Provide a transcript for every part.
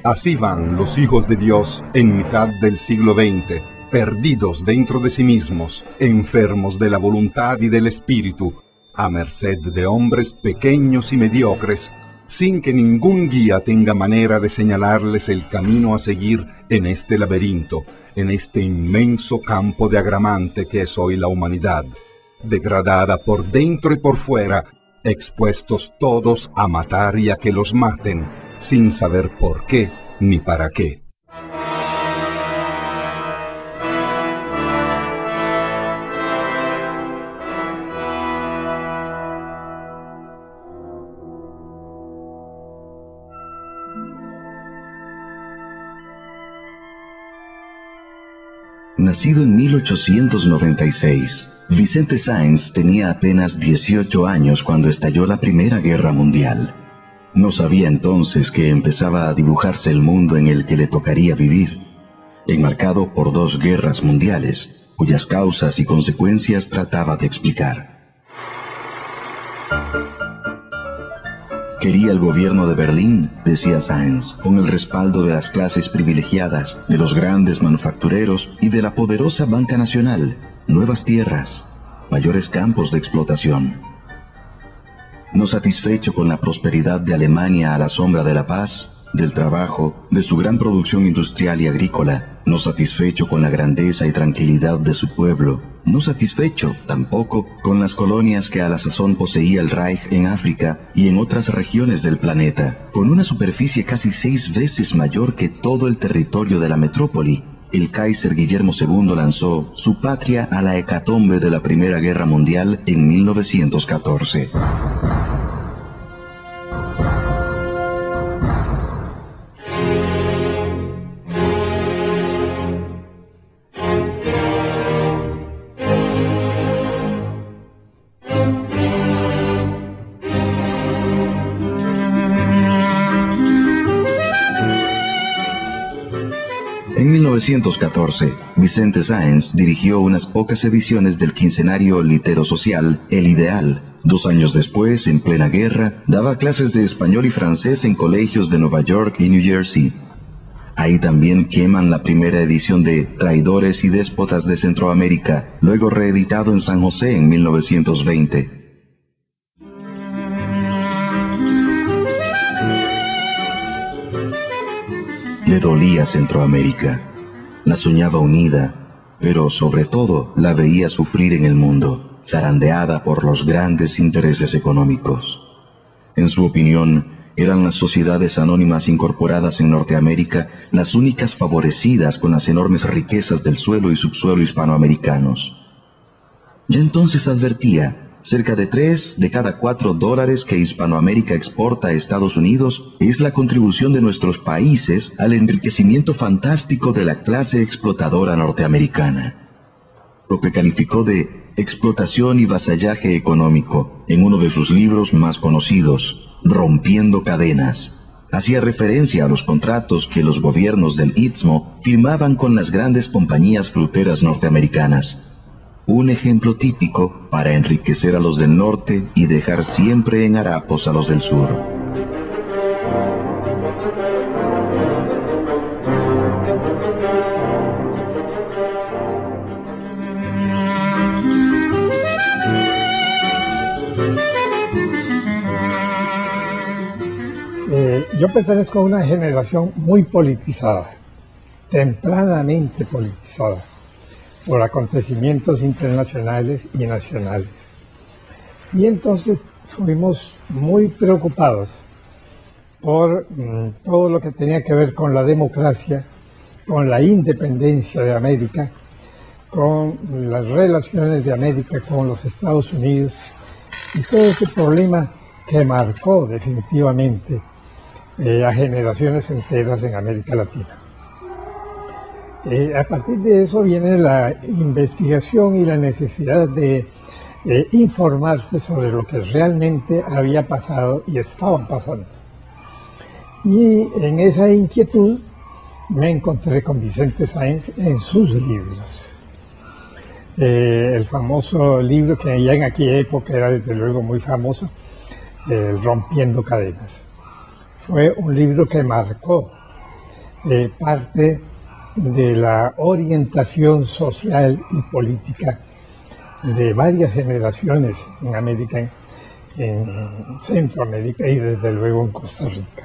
Así van los hijos de Dios en mitad del siglo XX, perdidos dentro de sí mismos, enfermos de la voluntad y del espíritu, a merced de hombres pequeños y mediocres, sin que ningún guía tenga manera de señalarles el camino a seguir en este laberinto, en este inmenso campo de agramante que es hoy la humanidad, degradada por dentro y por fuera, expuestos todos a matar y a que los maten, sin saber por qué ni para qué. Nacido en 1896, Vicente Sáenz tenía apenas 18 años cuando estalló la Primera Guerra Mundial. No sabía entonces que empezaba a dibujarse el mundo en el que le tocaría vivir, enmarcado por dos guerras mundiales, cuyas causas y consecuencias trataba de explicar. Quería el gobierno de Berlín, decía Sáenz, con el respaldo de las clases privilegiadas, de los grandes manufactureros y de la poderosa Banca Nacional, nuevas tierras, mayores campos de explotación. No satisfecho con la prosperidad de Alemania a la sombra de la paz, del trabajo, de su gran producción industrial y agrícola, no satisfecho con la grandeza y tranquilidad de su pueblo, no satisfecho, tampoco, con las colonias que a la sazón poseía el Reich en África y en otras regiones del planeta, con una superficie casi 6 veces mayor que todo el territorio de la metrópoli, el Kaiser Guillermo II lanzó su patria a la hecatombe de la Primera Guerra Mundial en 1914. En 1914, Vicente Sáenz dirigió unas pocas ediciones del quincenario litero social El Ideal. 2 años después, en plena guerra, daba clases de español y francés en colegios de Nueva York y New Jersey. Ahí también queman la primera edición de Traidores y Déspotas de Centroamérica, luego reeditado en San José en 1920. Le dolía Centroamérica, la soñaba unida, pero sobre todo la veía sufrir en el mundo, zarandeada por los grandes intereses económicos. En su opinión, eran las sociedades anónimas incorporadas en Norteamérica las únicas favorecidas con las enormes riquezas del suelo y subsuelo hispanoamericanos. Ya entonces advertía: cerca de 3 de cada 4 dólares que Hispanoamérica exporta a Estados Unidos es la contribución de nuestros países al enriquecimiento fantástico de la clase explotadora norteamericana. Lo que calificó de explotación y vasallaje económico en uno de sus libros más conocidos, Rompiendo Cadenas. Hacía referencia a los contratos que los gobiernos del Istmo firmaban con las grandes compañías fruteras norteamericanas. Un ejemplo típico para enriquecer a los del norte y dejar siempre en harapos a los del sur. Yo pertenezco a una generación muy politizada, tempranamente politizada, por acontecimientos internacionales y nacionales. Y entonces fuimos muy preocupados por todo lo que tenía que ver con la democracia, con la independencia de América, con las relaciones de América con los Estados Unidos y todo ese problema que marcó definitivamente a generaciones enteras en América Latina. A partir de eso viene la investigación y la necesidad de informarse sobre lo que realmente había pasado y estaba pasando. Y en esa inquietud me encontré con Vicente Sáenz en sus libros. El famoso libro que ya en aquella época era desde luego muy famoso, Rompiendo Cadenas. Fue un libro que marcó parte de la orientación social y política de varias generaciones en América, en Centroamérica y desde luego en Costa Rica.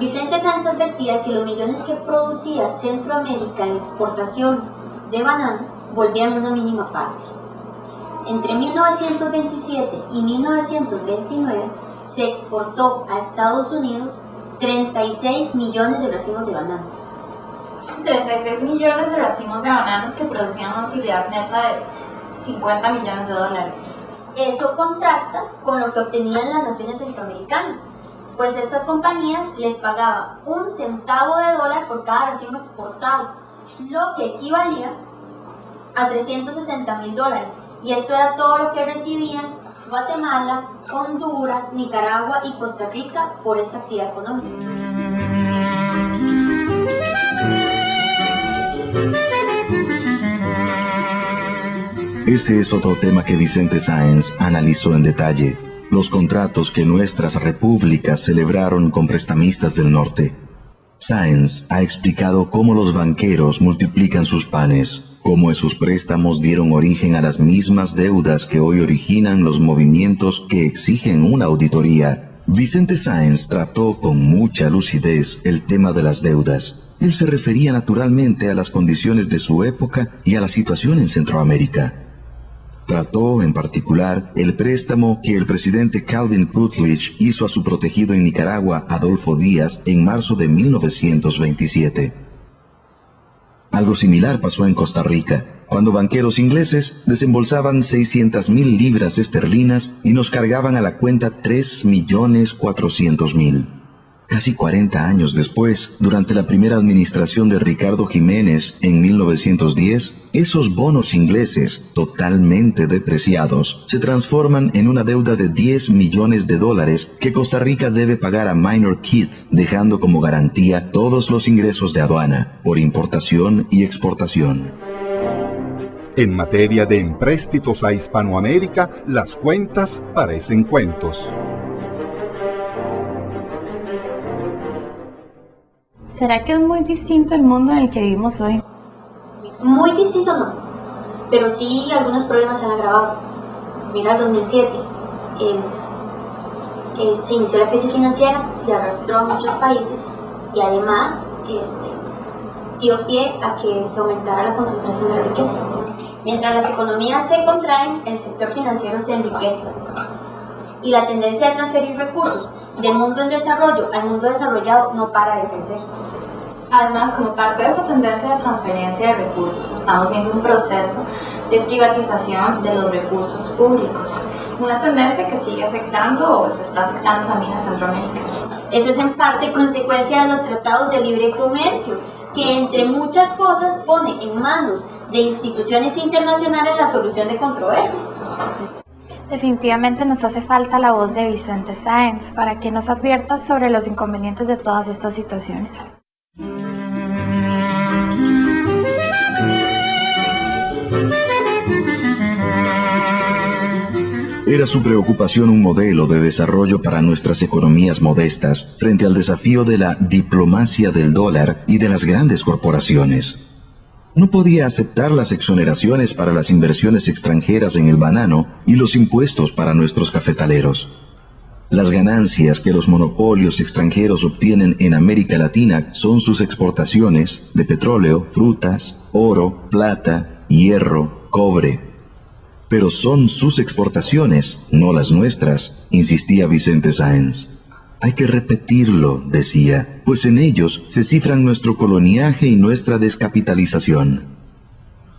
Vicente Sáenz advertía que los millones que producía Centroamérica en exportación de banano volvían una mínima parte. Entre 1927 y 1929 se exportó a Estados Unidos 36 millones de racimos de banano. 36 millones de racimos de bananos que producían una utilidad neta de 50 millones de dólares. Eso contrasta con lo que obtenían las naciones centroamericanas, pues estas compañías les pagaban $1 centavo por cada racimo exportado, lo que equivalía a $360,000, y esto era todo lo que recibían Guatemala, Honduras, Nicaragua y Costa Rica por esta actividad económica. Ese es otro tema que Vicente Sáenz analizó en detalle: los contratos que nuestras repúblicas celebraron con prestamistas del norte. Sáenz ha explicado cómo los banqueros multiplican sus panes, cómo esos préstamos dieron origen a las mismas deudas que hoy originan los movimientos que exigen una auditoría. Vicente Sáenz trató con mucha lucidez el tema de las deudas. Él se refería naturalmente a las condiciones de su época y a la situación en Centroamérica. Trató, en particular, el préstamo que el presidente Calvin Coolidge hizo a su protegido en Nicaragua, Adolfo Díaz, en marzo de 1927. Algo similar pasó en Costa Rica, cuando banqueros ingleses desembolsaban 600,000 libras esterlinas y nos cargaban a la cuenta 3.400.000. Casi 40 años después, durante la primera administración de Ricardo Jiménez, en 1910, esos bonos ingleses, totalmente depreciados, se transforman en una deuda de $10 millones que Costa Rica debe pagar a Minor Keith, dejando como garantía todos los ingresos de aduana, por importación y exportación. En materia de empréstitos a Hispanoamérica, las cuentas parecen cuentos. ¿Será que es muy distinto el mundo en el que vivimos hoy? Muy distinto no, pero sí algunos problemas se han agravado. Mira, el 2007 se inició la crisis financiera y arrastró a muchos países, y además dio pie a que se aumentara la concentración de la riqueza. Mientras las economías se contraen, el sector financiero se enriquece, y la tendencia de transferir recursos del mundo en desarrollo al mundo desarrollado no para de crecer. Además, como parte de esa tendencia de transferencia de recursos, estamos viendo un proceso de privatización de los recursos públicos, una tendencia que sigue afectando o se está afectando también a Centroamérica. Eso es en parte consecuencia de los tratados de libre comercio, que entre muchas cosas pone en manos de instituciones internacionales la solución de controversias. Definitivamente nos hace falta la voz de Vicente Sáenz para que nos advierta sobre los inconvenientes de todas estas situaciones. Era su preocupación un modelo de desarrollo para nuestras economías modestas frente al desafío de la diplomacia del dólar y de las grandes corporaciones. No podía aceptar las exoneraciones para las inversiones extranjeras en el banano y los impuestos para nuestros cafetaleros. Las ganancias que los monopolios extranjeros obtienen en América Latina son sus exportaciones de petróleo, frutas, oro, plata, hierro, cobre. Pero son sus exportaciones, no las nuestras, insistía Vicente Sáenz. Hay que repetirlo, decía, pues en ellos se cifran nuestro coloniaje y nuestra descapitalización.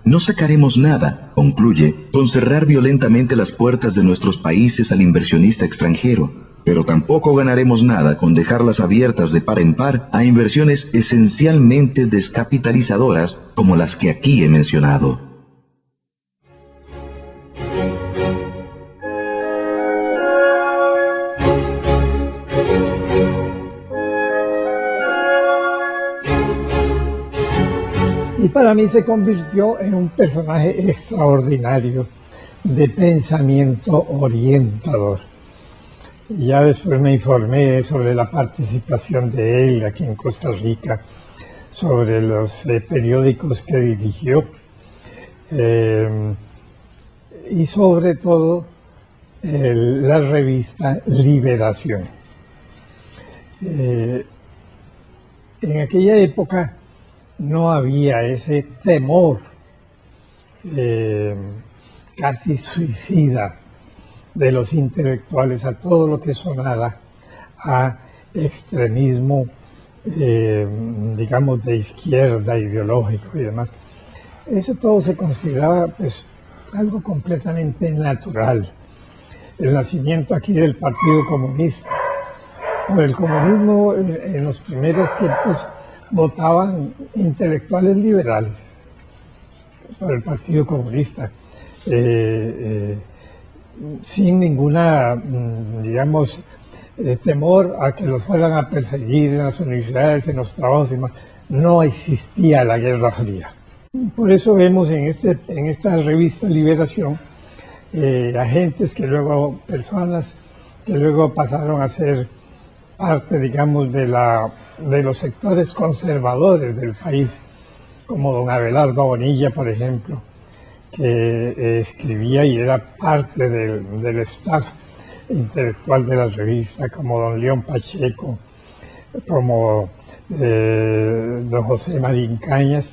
No sacaremos nada, concluye, con cerrar violentamente las puertas de nuestros países al inversionista extranjero, pero tampoco ganaremos nada con dejarlas abiertas de par en par a inversiones esencialmente descapitalizadoras como las que aquí he mencionado. Y para mí se convirtió en un personaje extraordinario de pensamiento orientador. Ya después me informé sobre la participación de él aquí en Costa Rica, sobre los periódicos que dirigió y sobre todo la revista Liberación. En aquella época no había ese temor casi suicida de los intelectuales a todo lo que sonara a extremismo, digamos, de izquierda, ideológico y demás. Eso todo se consideraba pues algo completamente natural. El nacimiento aquí del Partido Comunista. Por el comunismo en los primeros tiempos votaban intelectuales liberales por el Partido Comunista, sin ninguna, digamos, temor a que los fueran a perseguir en las universidades, en los trabajos y demás. No existía la Guerra Fría. Por eso vemos en esta revista Liberación agentes que luego, personas que luego pasaron a ser parte, digamos, de los sectores conservadores del país, como don Abelardo Bonilla, por ejemplo, que escribía y era parte del staff intelectual de la revista, como don León Pacheco, como don José Marín Cañas,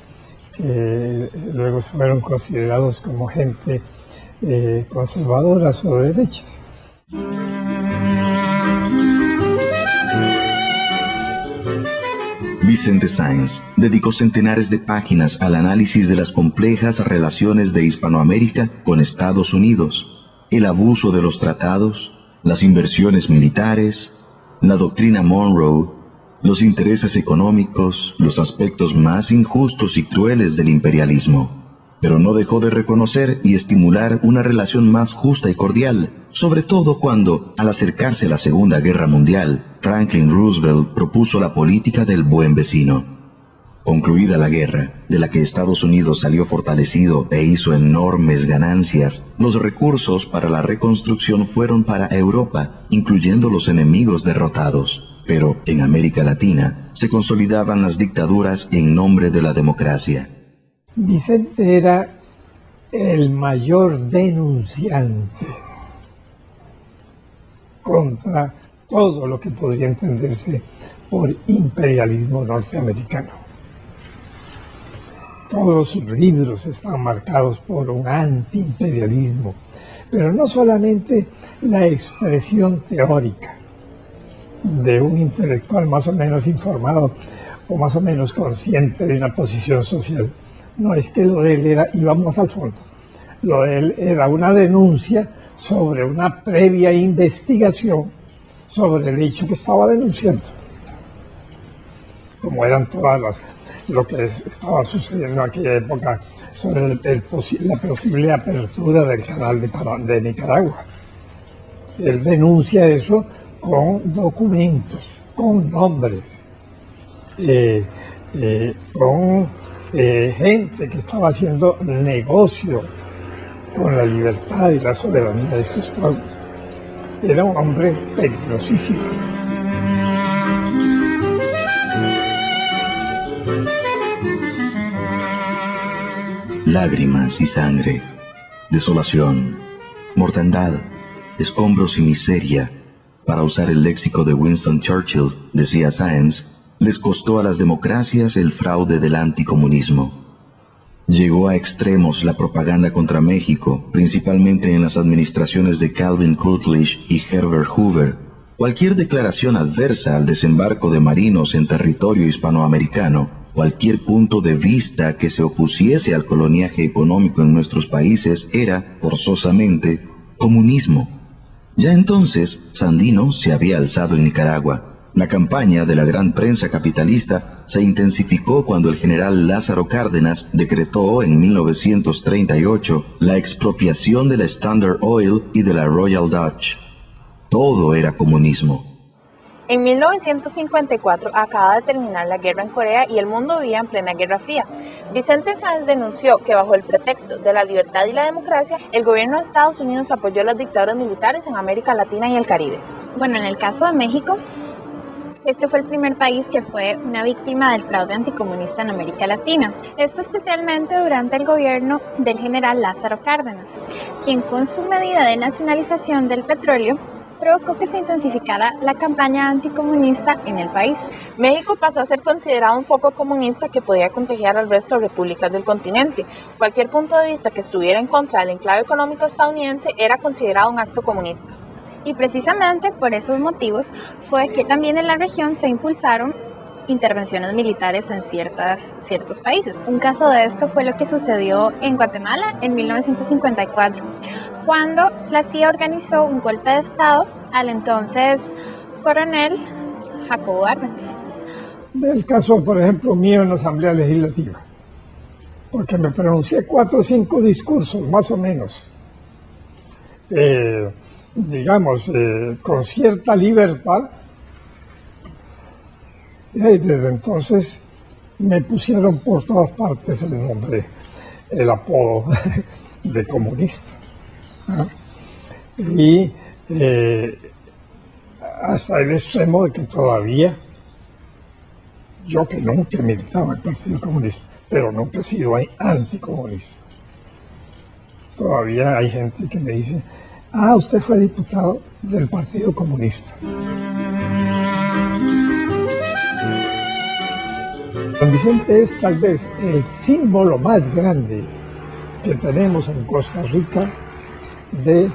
que luego fueron considerados como gente conservadoras o de derechas. Vicente Sáenz dedicó centenares de páginas al análisis de las complejas relaciones de Hispanoamérica con Estados Unidos, el abuso de los tratados, las inversiones militares, la doctrina Monroe, los intereses económicos, los aspectos más injustos y crueles del imperialismo. Pero no dejó de reconocer y estimular una relación más justa y cordial, sobre todo cuando, al acercarse a la Segunda Guerra Mundial, Franklin Roosevelt propuso la política del buen vecino. Concluida la guerra, de la que Estados Unidos salió fortalecido e hizo enormes ganancias, los recursos para la reconstrucción fueron para Europa, incluyendo los enemigos derrotados. Pero en América Latina se consolidaban las dictaduras en nombre de la democracia. Vicente era el mayor denunciante contra todo lo que podría entenderse por imperialismo norteamericano. Todos sus libros están marcados por un antiimperialismo, pero no solamente la expresión teórica de un intelectual más o menos informado o más o menos consciente de una posición social. No, es que lo de él iba más al fondo. Lo de él era una denuncia sobre una previa investigación sobre el hecho que estaba denunciando. Como eran todas lo que estaba sucediendo en aquella época sobre la posible apertura del canal de Nicaragua. Él denuncia eso con documentos, con nombres, con gente que estaba haciendo negocio con la libertad y la soberanía de estos pueblos. Era un hombre peligrosísimo. Lágrimas y sangre, desolación, mortandad, escombros y miseria, para usar el léxico de Winston Churchill, decía Sáenz, les costó a las democracias el fraude del anticomunismo. Llegó a extremos la propaganda contra México, principalmente en las administraciones de Calvin Coolidge y Herbert Hoover. Cualquier declaración adversa al desembarco de marinos en territorio hispanoamericano, cualquier punto de vista que se opusiese al coloniaje económico en nuestros países era, forzosamente, comunismo. Ya entonces, Sandino se había alzado en Nicaragua. La campaña de la gran prensa capitalista se intensificó cuando el general Lázaro Cárdenas decretó en 1938 la expropiación de la Standard Oil y de la Royal Dutch. Todo era comunismo. En 1954 acaba de terminar la guerra en Corea y el mundo vivía en plena Guerra Fría. Vicente Sáenz denunció que bajo el pretexto de la libertad y la democracia, el gobierno de Estados Unidos apoyó las dictaduras militares en América Latina y el Caribe. Bueno, en el caso de México, este fue el primer país que fue una víctima del fraude anticomunista en América Latina. Esto especialmente durante el gobierno del general Lázaro Cárdenas, quien con su medida de nacionalización del petróleo provocó que se intensificara la campaña anticomunista en el país. México pasó a ser considerado un foco comunista que podía contagiar al resto de repúblicas del continente. Cualquier punto de vista que estuviera en contra del enclave económico estadounidense era considerado un acto comunista. Y precisamente por esos motivos fue que también en la región se impulsaron intervenciones militares en ciertos países. Un caso de esto fue lo que sucedió en Guatemala en 1954, cuando la CIA organizó un golpe de Estado al entonces coronel Jacobo Arbenz. El caso, por ejemplo, mío en la Asamblea Legislativa, porque me pronuncié 4 o 5 discursos, más o menos, con cierta libertad. Y desde entonces me pusieron por todas partes el nombre, el apodo de comunista. ¿No? Y hasta el extremo de que todavía, yo que nunca militaba en el Partido Comunista, pero nunca he sido anticomunista. Todavía hay gente que me dice, usted fue diputado del Partido Comunista. Don Vicente es tal vez el símbolo más grande que tenemos en Costa Rica de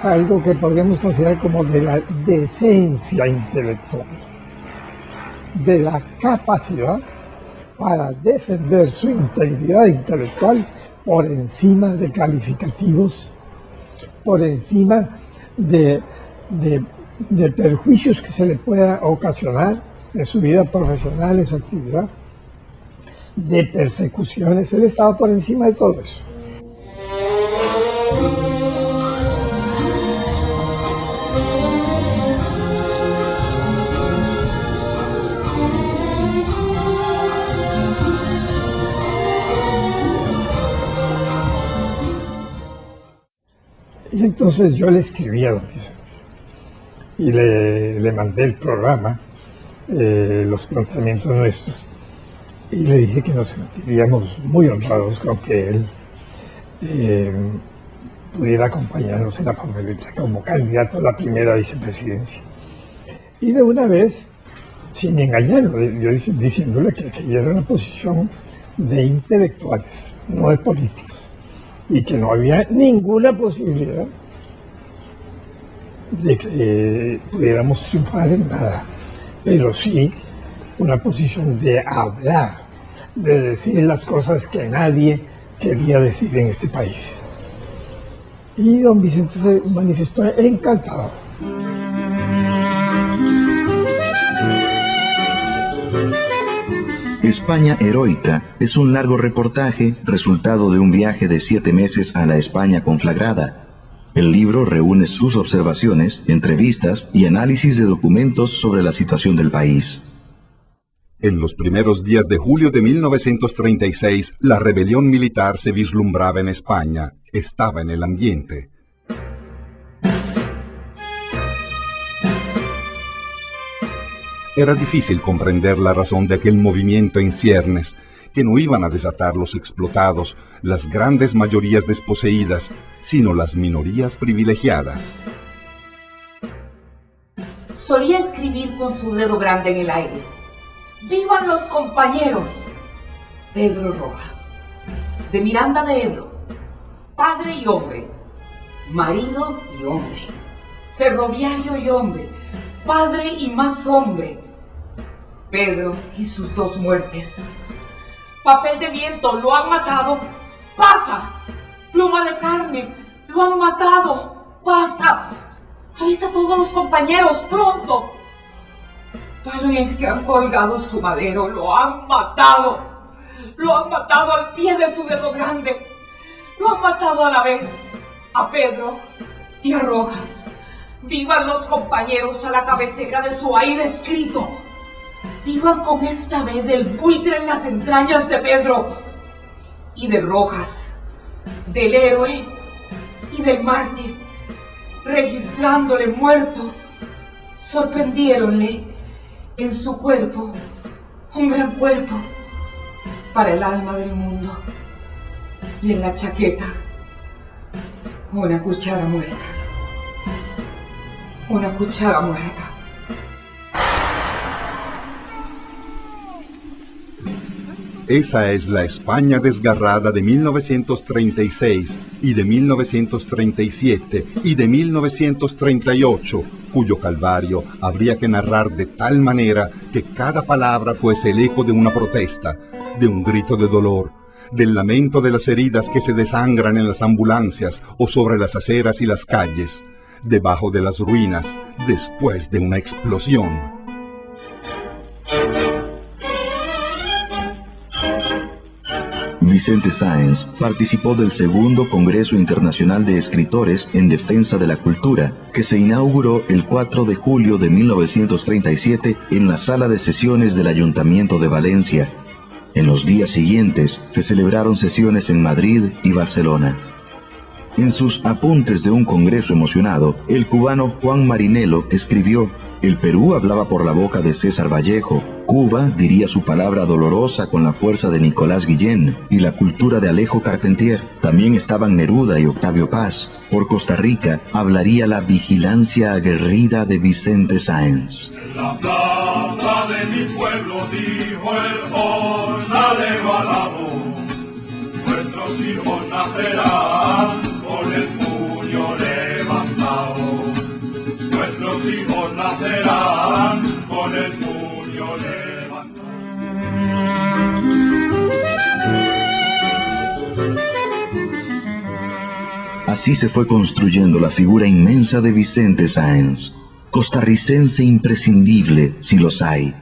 algo que podríamos considerar como de la decencia intelectual, de la capacidad para defender su integridad intelectual por encima de calificativos, por encima de perjuicios que se le pueda ocasionar en su vida profesional, en su actividad, de persecuciones. Él estaba por encima de todo eso. Y entonces yo le escribí a don Vicente y le mandé el programa, los planteamientos nuestros, y le dije que nos sentiríamos muy honrados con que él pudiera acompañarnos en la papeleta como candidato a la primera vicepresidencia. Y de una vez, sin engañarlo, yo diciéndole que aquella era una posición de intelectuales, no de políticos, y que no había ninguna posibilidad de que pudiéramos triunfar en nada, pero sí una posición de hablar, de decir las cosas que nadie quería decir en este país. Y don Vicente se manifestó encantado. España Heroica es un largo reportaje resultado de un viaje de 7 meses a la España conflagrada. El libro reúne sus observaciones, entrevistas y análisis de documentos sobre la situación del país. En los primeros días de julio de 1936, la rebelión militar se vislumbraba en España, estaba en el ambiente. Era difícil comprender la razón de aquel movimiento en ciernes, que no iban a desatar los explotados, las grandes mayorías desposeídas, sino las minorías privilegiadas. Solía escribir con su dedo grande en el aire: ¡Vivan los compañeros! Pedro Rojas, de Miranda de Ebro, padre y hombre, marido y hombre, ferroviario y hombre, padre y más hombre. Pedro y sus 2 muertes. Papel de viento, lo han matado. ¡Pasa! Pluma de carne, lo han matado. ¡Pasa! Avisa a todos los compañeros, pronto. Palo en el que han colgado su madero, lo han matado. Lo han matado al pie de su dedo grande. Lo han matado a la vez a Pedro y a Rojas. Vivan los compañeros a la cabecera de su aire escrito. Vivan con esta vez del buitre en las entrañas de Pedro y de Rojas, del héroe y del mártir, registrándole muerto. Sorprendiéronle en su cuerpo, un gran cuerpo para el alma del mundo, y en la chaqueta una cuchara muerta. Una cuchara muerta. Esa es la España desgarrada de 1936 y de 1937 y de 1938, cuyo calvario habría que narrar de tal manera que cada palabra fuese el eco de una protesta, de un grito de dolor, del lamento de las heridas que se desangran en las ambulancias o sobre las aceras y las calles, debajo de las ruinas, después de una explosión. Vicente Sáenz participó del segundo Congreso Internacional de Escritores en Defensa de la Cultura, que se inauguró el 4 de julio de 1937 en la sala de sesiones del Ayuntamiento de Valencia. En los días siguientes se celebraron sesiones en Madrid y Barcelona. En sus apuntes de un congreso emocionado, el cubano Juan Marinello escribió: el Perú hablaba por la boca de César Vallejo, Cuba diría su palabra dolorosa con la fuerza de Nicolás Guillén y la cultura de Alejo Carpentier. También estaban Neruda y Octavio Paz. Por Costa Rica hablaría la vigilancia aguerrida de Vicente Sáenz. La plaza de mi pueblo, dijo el jornalero alado, nuestros hijos nacerán con el puño levantado. Nuestros hijos nacerán con el puño levantado. Así se fue construyendo la figura inmensa de Vicente Sáenz, costarricense imprescindible si los hay,